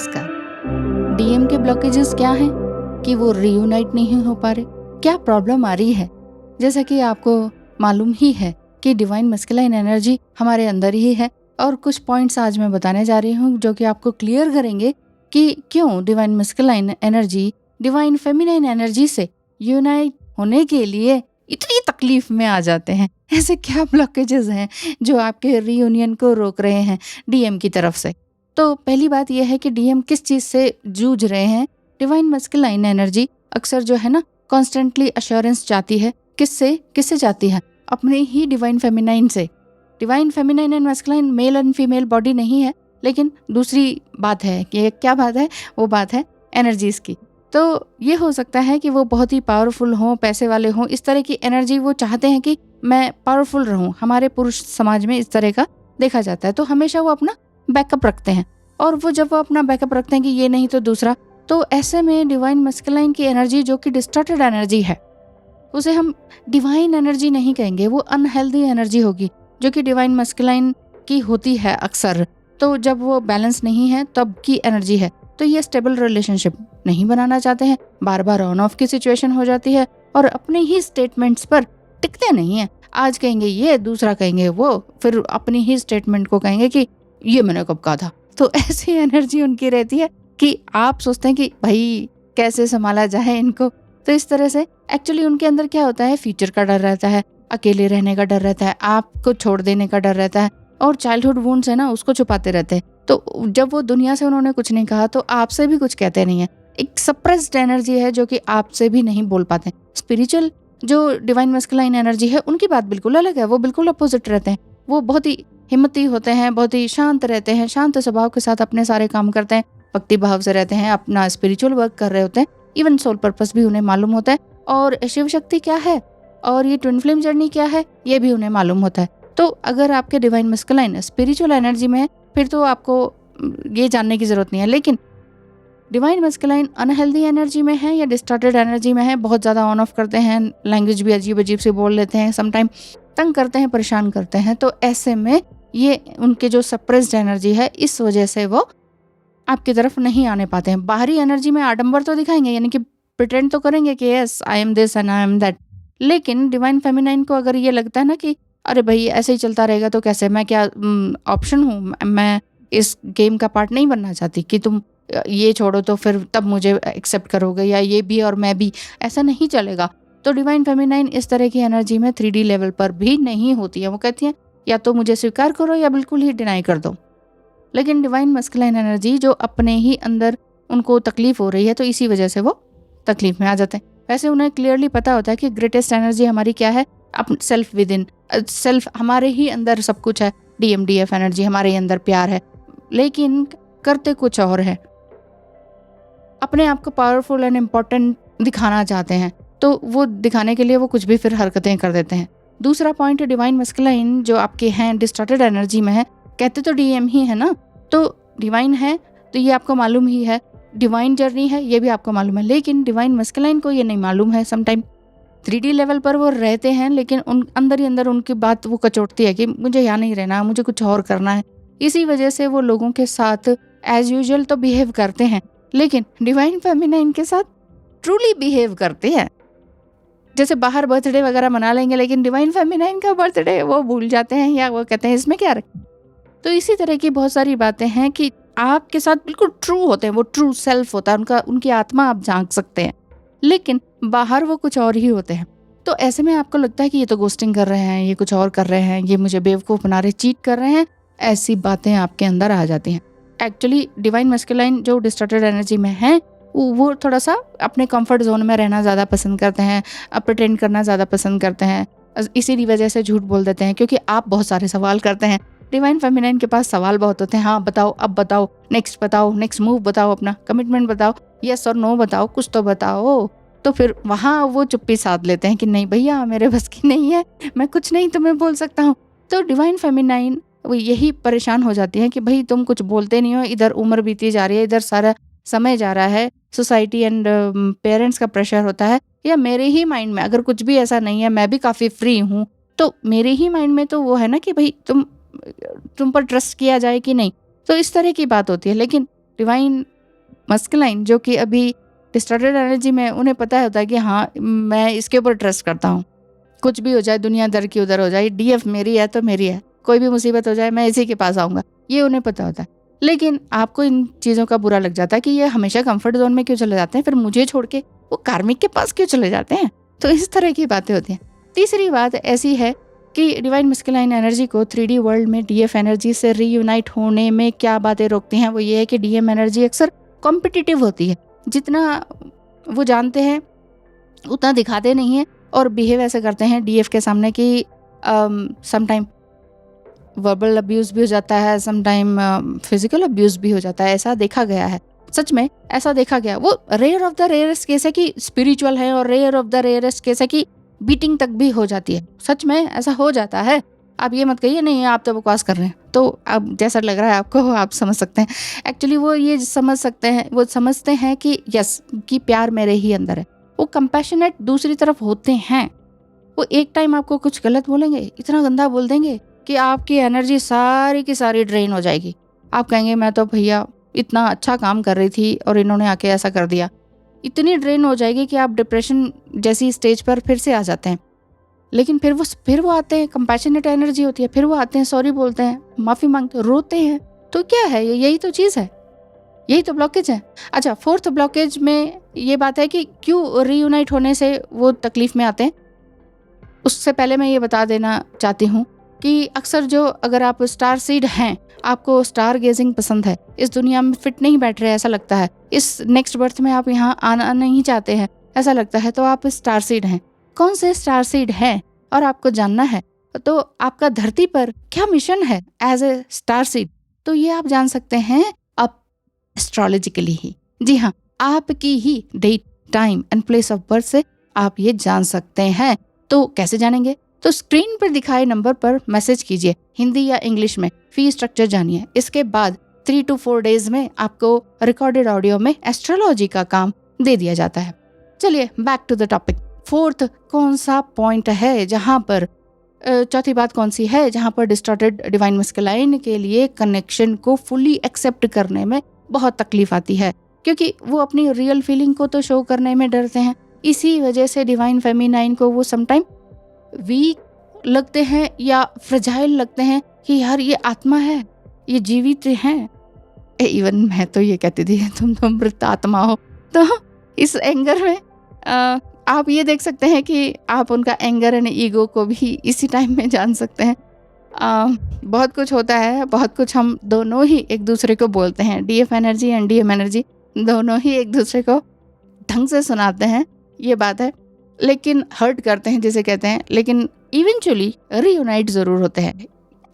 नमस्कार। डीएम के ब्लॉकेजेस क्या हैं कि वो रीयूनाइट नहीं हो पा रहे? क्या प्रॉब्लम आ रही है? जैसा कि आपको मालूम ही है कि डिवाइन मस्कुलाइन एनर्जी हमारे अंदर ही है और कुछ पॉइंट्स आज मैं बताने जा रही हूँ जो कि आपको क्लियर करेंगे कि क्यों divine masculine energy divine feminine energy से यूनाइट होने के लिए इतनी तकलीफ में आ जाते हैं। ऐसे क्या ब्लॉकेजेस हैं जो आपके रीयूनियन को रोक रहे हैं डीएम की तरफ से? तो पहली बात यह है कि डीएम किस चीज से जूझ रहे हैं। डिवाइन मस्कुलाइन एनर्जी अक्सर जो है ना कॉन्स्टेंटली अश्योरेंस चाहती है। किससे किससे चाहती है? अपने ही डिवाइन फेमिनाइन से। Divine feminine and masculine male and female body नहीं है, लेकिन दूसरी बात है कि क्या बात है, वो बात है एनर्जीज की। तो ये हो सकता है कि वो बहुत ही पावरफुल हों, पैसे वाले हों, इस तरह की एनर्जी वो चाहते हैं कि मैं पावरफुल रहूं। हमारे पुरुष समाज में इस तरह का देखा जाता है, तो हमेशा वो अपना बैकअप रखते हैं। और वो जब वो अपना बैकअप रखते हैं कि ये नहीं तो दूसरा, तो ऐसे में डिवाइन मस्कुलाइन की एनर्जी जो कि डिस्टॉर्टेड एनर्जी है, उसे हम डिवाइन एनर्जी नहीं कहेंगे, वो अनहेल्दी एनर्जी होगी जो कि डिवाइन मस्कुलाइन की होती है अक्सर। तो जब वो बैलेंस नहीं है तब की एनर्जी है। तो ये स्टेबल रिलेशनशिप नहीं बनाना चाहते हैं, बार बार ऑन ऑफ की सिचुएशन हो जाती है और अपने ही स्टेटमेंट्स पर टिकते नहीं है। आज कहेंगे ये, दूसरा कहेंगे वो, फिर अपनी ही स्टेटमेंट को कहेंगे कि ये मैंने कब कहा था। तो ऐसी एनर्जी उनकी रहती है कि आप सोचते हैं कि भाई कैसे संभाला जाए इनको। तो इस तरह से एक्चुअली उनके अंदर क्या होता है, फ्यूचर का डर रहता है, अकेले रहने का डर रहता है, आपको छोड़ देने का डर रहता है और चाइल्डहुड वुंड्स है ना, उसको छुपाते रहते हैं। तो जब वो दुनिया से उन्होंने कुछ नहीं कहा तो आपसे भी कुछ कहते नहीं है। एक सप्रेस्ड एनर्जी है जो कि आपसे भी नहीं बोल पाते। स्पिरिचुअल जो डिवाइन मस्कुलाइन एनर्जी है उनकी बात बिल्कुल अलग है, वो बिल्कुल अपोजिट रहते हैं। वो बहुत ही हिम्मती होते हैं, बहुत ही शांत रहते हैं, शांत स्वभाव के साथ अपने सारे काम करते हैं, भक्ति भाव से रहते हैं, अपना स्पिरिचुअल वर्क कर रहे होते हैं, इवन सोल पर्पस भी उन्हें मालूम होता है और शिव शक्ति क्या है और ये ट्विन फ्लेम जर्नी क्या है ये भी उन्हें मालूम होता है। तो अगर आपके डिवाइन मस्कुलाइन स्पिरिचुअल एनर्जी में है फिर तो आपको ये जानने की जरूरत नहीं है। लेकिन डिवाइन मस्कुलाइन अनहेल्दी एनर्जी में है या डिस्टॉर्टेड एनर्जी में है, बहुत ज़्यादा ऑन ऑफ करते हैं, लैंग्वेज भी अजीब अजीब से बोल लेते हैं, समटाइम तंग करते हैं, परेशान करते हैं, तो ऐसे में ये उनके जो सप्रेस्ड एनर्जी है इस वजह से वो आपकी तरफ नहीं आने पाते हैं। बाहरी एनर्जी में आडंबर तो दिखाएंगे, यानी कि प्रिटेंड तो करेंगे कि yes I am this and I am that. लेकिन डिवाइन फेमिनाइन को अगर ये लगता है ना कि अरे भाई ऐसे ही चलता रहेगा तो कैसे, मैं क्या ऑप्शन हूँ, मैं इस गेम का पार्ट नहीं बनना चाहती कि तुम ये छोड़ो तो फिर तब मुझे एक्सेप्ट करोगे, या ये भी और मैं भी, ऐसा नहीं चलेगा। तो डिवाइन फेमिनाइन इस तरह की एनर्जी में 3D लेवल पर भी नहीं होती है। वो कहती है या तो मुझे स्वीकार करो या बिल्कुल ही डिनाई कर दो। लेकिन डिवाइन मस्कुलाइन एनर्जी जो अपने ही अंदर उनको तकलीफ हो रही है तो इसी वजह से वो तकलीफ में आ जाते हैं। वैसे उन्हें क्लियरली पता होता है कि ग्रेटेस्ट एनर्जी हमारी क्या है, अपने सेल्फ विद इन सेल्फ, हमारे ही अंदर सब कुछ है। DMDF एनर्जी हमारे ही अंदर प्यार है, लेकिन करते कुछ और है। अपने आप को पावरफुल एंड इम्पोर्टेंट दिखाना चाहते हैं, तो वो दिखाने के लिए वो कुछ भी फिर हरकतें कर देते हैं। दूसरा पॉइंट, डिवाइन मस्कुलाइन जो आपके हैं डिस्टॉर्टेड एनर्जी में है, कहते तो DM ही है ना, तो डिवाइन है तो ये आपको मालूम ही है, डिवाइन जर्नी है ये भी आपको मालूम है, लेकिन डिवाइन मस्कुलाइन को ये नहीं मालूम है। समटाइम 3D लेवल पर वो रहते हैं लेकिन उन अंदर ही अंदर उनकी बात वो कचोटती है कि मुझे यहाँ नहीं रहना, मुझे कुछ और करना है। इसी वजह से वो लोगों के साथ एज यूजुअल तो बिहेव करते हैं, लेकिन डिवाइन फेमिनाइन के साथ ट्रूली बिहेव करते हैं। जैसे बाहर बर्थडे वगैरह मना लेंगे, लेकिन डिवाइन फेमिनाइन का बर्थडे वो भूल जाते हैं या वो कहते हैं इसमें क्या रखें। तो इसी तरह की बहुत सारी बातें हैं कि आपके साथ बिल्कुल ट्रू होते हैं, वो ट्रू सेल्फ होता है उनकी आत्मा, आप झांक सकते हैं, लेकिन बाहर वो कुछ और ही होते हैं। तो ऐसे में आपको लगता है कि ये तो गोस्टिंग कर रहे हैं, ये कुछ और कर रहे हैं, ये मुझे बेवकूफ़ बना रहे, चीट कर रहे हैं, ऐसी बातें आपके अंदर आ जाती हैं। एक्चुअली डिवाइन मस्कुलाइन जो डिस्टॉर्टेड एनर्जी में है वो थोड़ा सा अपने कंफर्ट जोन में रहना ज़्यादा पसंद करते हैं, प्रिटेंड करना ज़्यादा पसंद करते हैं, इसीलिए वजह से झूठ बोल देते हैं क्योंकि आप बहुत सारे सवाल करते हैं। डिवाइन फेमिनाइन के पास सवाल बहुत होते हैं, हाँ बताओ, अब बताओ, नेक्स्ट मूव बताओ, अपना कमिटमेंट बताओ, यस और नो बताओ, कुछ तो बताओ। तो फिर वहाँ वो चुप्पी साध लेते हैं कि नहीं भैया मेरे बस की नहीं है, मैं कुछ नहीं तुम्हें बोल सकता हूँ। तो डिवाइन फेमिनाइन वो यही परेशान हो जाती है कि भाई तुम कुछ बोलते नहीं हो, इधर उम्र बीती जा रही है, इधर सारा समय जा रहा है, सोसाइटी एंड पेरेंट्स का प्रेशर होता है, या मेरे ही माइंड में अगर कुछ भी ऐसा नहीं है, मैं भी काफ़ी फ्री हूँ, तो मेरे ही माइंड में तो वो है ना कि भाई तुम पर ट्रस्ट किया जाए कि नहीं। तो इस तरह की बात होती है। लेकिन डिवाइन मस्कुलाइन जो कि अभी डिस्टॉर्टेड एनर्जी में, उन्हें पता होता है कि हाँ मैं इसके ऊपर ट्रस्ट करता हूँ, कुछ भी हो जाए दुनिया दर की उधर हो जाए, डीएफ मेरी है तो मेरी है, कोई भी मुसीबत हो जाए मैं इसी के पास आऊँगा, ये उन्हें पता होता है। लेकिन आपको इन चीज़ों का बुरा लग जाता है कि ये हमेशा कंफर्ट जोन में क्यों चले जाते हैं, फिर मुझे छोड़ के वो कार्मिक के पास क्यों चले जाते हैं। तो इस तरह की बातें होती हैं। तीसरी बात ऐसी है कि डिवाइन मस्कुलाइन एनर्जी को 3D वर्ल्ड में डीएफ एनर्जी से रीयूनाइट होने में क्या बातें रोकती हैं। वो ये है कि डीएम एनर्जी अक्सर कॉम्पिटिटिव होती है, जितना वो जानते हैं उतना दिखाते नहीं है और बिहेव ऐसे करते हैं डीएफ के सामने कि समटाइम वर्बल अब्यूज़ भी हो जाता है, समटाइम फिजिकल अब्यूज़ भी हो जाता है। ऐसा देखा गया है, सच में ऐसा देखा गया। वो rare of the rarest case है कि स्पिरिचुअल है और rare of the rarest case है कि बीटिंग तक भी हो जाती है। सच में ऐसा हो जाता है। आप ये मत कहिए नहीं आप तो बकवास कर रहे हैं। तो अब जैसा लग रहा है आपको आप समझ सकते हैं। एक्चुअली वो ये समझ सकते हैं, वो समझते हैं कि यस कि प्यार मेरे ही अंदर है। वो कंपैशनेट दूसरी तरफ होते हैं। वो एक टाइम आपको कुछ गलत बोलेंगे, इतना गंदा बोल देंगे कि आपकी एनर्जी सारी की सारी ड्रेन हो जाएगी। आप कहेंगे मैं तो भैया इतना अच्छा काम कर रही थी और इन्होंने आके ऐसा कर दिया। इतनी ड्रेन हो जाएगी कि आप डिप्रेशन जैसी स्टेज पर फिर से आ जाते हैं। लेकिन फिर वो आते हैं, कंपैशनेट एनर्जी होती है, फिर वो आते हैं, सॉरी बोलते हैं, माफ़ी मांगते हैं, रोते हैं। तो क्या है यही तो चीज़ है, यही तो ब्लॉकेज है। अच्छा, फोर्थ ब्लॉकेज में ये बात है कि क्यों रीयूनाइट होने से वो तकलीफ में आते हैं। उससे पहले मैं ये बता देना चाहती हूँ कि अक्सर जो अगर आप स्टार सीड हैं, आपको स्टार गेजिंग पसंद है, इस दुनिया में फिट नहीं बैठ रहे ऐसा लगता है, इस नेक्स्ट बर्थ में आप यहाँ आना नहीं चाहते हैं ऐसा लगता है, तो आप स्टार सीड हैं। कौन से स्टार सीड हैं और आपको जानना है तो आपका धरती पर क्या मिशन है एज ए स्टार सीड, तो ये आप जान सकते हैं अब एस्ट्रोलॉजिकली ही। जी हाँ, आपकी ही date, time and place of birth से आप ये जान सकते हैं। तो कैसे जानेंगे? तो स्क्रीन पर दिखाए नंबर पर मैसेज कीजिए, हिंदी या इंग्लिश में, फी स्ट्रक्चर जानिए। इसके बाद 3 to 4 डेज में आपको रिकॉर्डेड ऑडियो में एस्ट्रोलॉजी का काम दे दिया जाता है। चलिए back to the topic. Fourth कौन सा पॉइंट है जहां पर चौथी बात कौन सी है जहां पर डिस्टॉर्टेड डिवाइन मस्कुलाइन के लिए कनेक्शन को फुली एक्सेप्ट करने में बहुत तकलीफ आती है, क्योंकि वो अपनी रियल फीलिंग को तो शो करने में डरते हैं। इसी वजह से डिवाइन फेमिनाइन को वो समटाइम वीक लगते हैं या फ्रजाइल लगते हैं कि यार ये आत्मा है, ये जीवित है। इवन मैं तो ये कहती थी तुम तो मृत आत्मा हो। तो इस एंगर में आप ये देख सकते हैं कि आप उनका एंगर एंड ईगो को भी इसी टाइम में जान सकते हैं। बहुत कुछ होता है, बहुत कुछ हम दोनों ही एक दूसरे को बोलते हैं, DF energy and DM energy दोनों ही एक दूसरे को ढंग से सुनाते हैं, ये बात है, लेकिन हर्ट करते हैं जिसे कहते हैं, लेकिन इवेंचुअली रीयूनाइट ज़रूर होते हैं।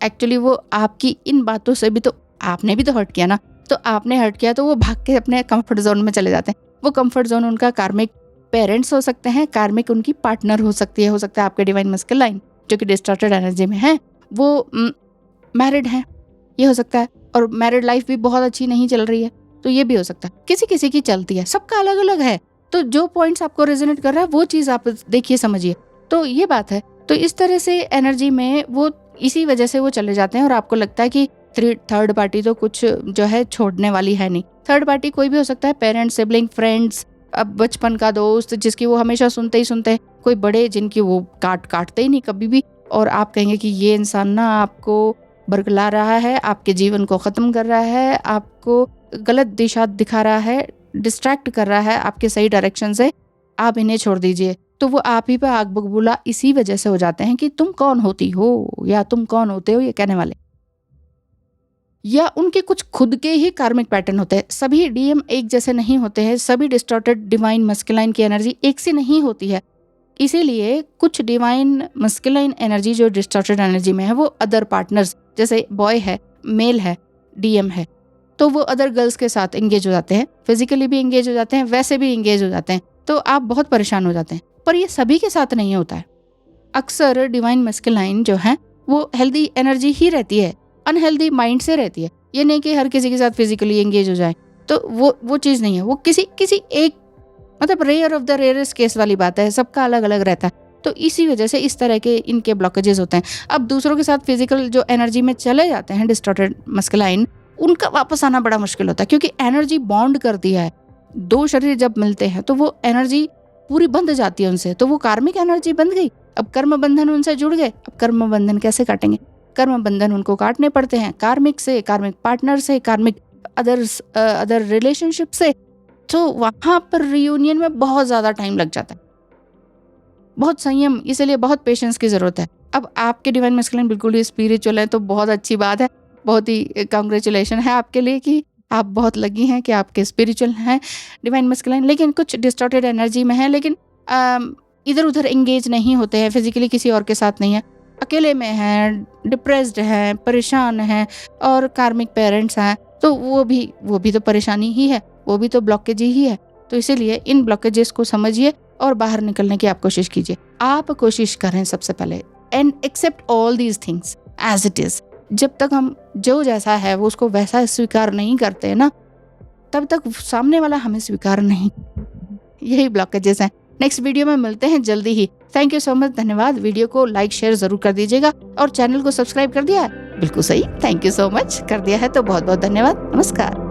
एक्चुअली वो आपकी इन बातों से भी तो आपने भी तो हर्ट किया ना, तो आपने हर्ट किया तो वो भाग के अपने कंफर्ट जोन में चले जाते हैं। वो कंफर्ट जोन उनका कार्मिक पेरेंट्स हो सकते हैं, कार्मिक उनकी पार्टनर हो सकती है, हो सकता है आपके डिवाइन मस्कुलाइन जो कि डिस्टॉर्टेड एनर्जी में है वो मैरिड हैं, ये हो सकता है, और मैरिड लाइफ भी बहुत अच्छी नहीं चल रही है, तो ये भी हो सकता है। किसी किसी की चलती है, सबका अलग अलग है। तो जो पॉइंट्स आपको रेजोनेट कर रहा है वो चीज़ आप देखिए, समझिए। तो ये बात है। तो इस तरह से एनर्जी में वो इसी वजह से वो चले जाते हैं और आपको लगता है कि थर्ड पार्टी तो कुछ जो है छोड़ने वाली है नहीं। थर्ड पार्टी कोई भी हो सकता है, पेरेंट्स, सिबलिंग, फ्रेंड्स, अब बचपन का दोस्त जिसकी वो हमेशा सुनते ही सुनते हैं, कोई बड़े जिनकी वो काटते ही नहीं कभी भी, और आप कहेंगे कि ये इंसान ना आपको बरगला रहा है, आपके जीवन को ख़त्म कर रहा है, आपको गलत दिशा दिखा रहा है, डिस्ट्रैक्ट कर रहा है आपके सही डायरेक्शन से, आप इन्हें छोड़ दीजिए। तो वो आप ही पर आग बबूला इसी वजह से हो जाते हैं कि तुम कौन होती हो या तुम कौन होते हो ये कहने वाले, या उनके कुछ खुद के ही कार्मिक पैटर्न होते हैं। सभी डीएम एक जैसे नहीं होते हैं, सभी डिस्टॉर्टेड डिवाइन मस्कुलाइन की एनर्जी एक सी नहीं होती है। इसीलिए कुछ डिवाइन मस्कुलाइन एनर्जी जो डिस्टॉर्टेड एनर्जी में है वो अदर पार्टनर्स, जैसे बॉय है, मेल है, डीएम है, तो वो अदर गर्ल्स के साथ एंगेज हो जाते हैं, फिजिकली भी एंगेज हो जाते हैं, वैसे भी एंगेज हो जाते हैं, तो आप बहुत परेशान हो जाते हैं। पर ये सभी के साथ नहीं होता है। अक्सर डिवाइन मस्कुलाइन जो है वो हेल्दी एनर्जी ही रहती है, अनहेल्दी माइंड से रहती है। ये नहीं कि हर किसी के साथ फिजिकली एंगेज हो जाए, तो वो चीज़ नहीं है। वो किसी एक मतलब rare of the rarest case वाली बात है, सबका अलग अलग रहता है। तो इसी वजह से इस तरह के इनके ब्लॉकेजेस होते हैं। अब दूसरों के साथ फिजिकल जो एनर्जी में चले जाते हैं डिस्टॉर्टेड मस्कुलाइन, उनका वापस आना बड़ा मुश्किल होता है, क्योंकि एनर्जी बॉन्ड कर दिया है। 2 शरीर जब मिलते हैं तो वो एनर्जी पूरी बंध जाती है उनसे, तो वो कार्मिक एनर्जी बंध गई। अब कर्म बंधन उनसे जुड़ गए। अब कर्म बंधन कैसे काटेंगे? कर्म बंधन उनको काटने पड़ते हैं कार्मिक से, कार्मिक पार्टनर से, कार्मिक अदर रिलेशनशिप से। तो वहां पर रियूनियन में बहुत ज्यादा टाइम लग जाता है, बहुत संयम, इसलिए बहुत पेशेंस की जरूरत है। अब आपके डिवाइन मैस्कुलिन बिल्कुल ही स्पिरिचुअल है, तो बहुत अच्छी बात है, बहुत ही कांग्रेचुलेशन है आपके लिए कि आप बहुत लगी हैं कि आपके स्पिरिचुअल हैं डिवाइन मैस्कुलिन। लेकिन कुछ डिस्टॉर्टेड एनर्जी में है, लेकिन इधर उधर एंगेज नहीं होते हैं, फिजिकली किसी और के साथ नहीं है, अकेले में हैं, डिप्रेस्ड हैं, परेशान हैं, और कार्मिक पेरेंट्स हैं, तो वो भी तो परेशानी ही है, वो भी तो ब्लॉकेज ही है। तो इसीलिए इन ब्लॉकेजेस को समझिए और बाहर निकलने की आप कोशिश कीजिए। आप कोशिश करें सबसे पहले, and accept all these things as it is. जब तक हम जो जैसा है वो उसको वैसा स्वीकार नहीं करते ना, तब तक सामने वाला हमें स्वीकार नहीं। यही ब्लॉकेजेस हैं। नेक्स्ट वीडियो में मिलते हैं जल्दी ही। थैंक यू सो मच, धन्यवाद। वीडियो को लाइक शेयर जरूर कर दीजिएगा, और चैनल को सब्सक्राइब कर दिया है? बिल्कुल सही, थैंक यू सो मच। कर दिया है तो बहुत बहुत धन्यवाद। नमस्कार।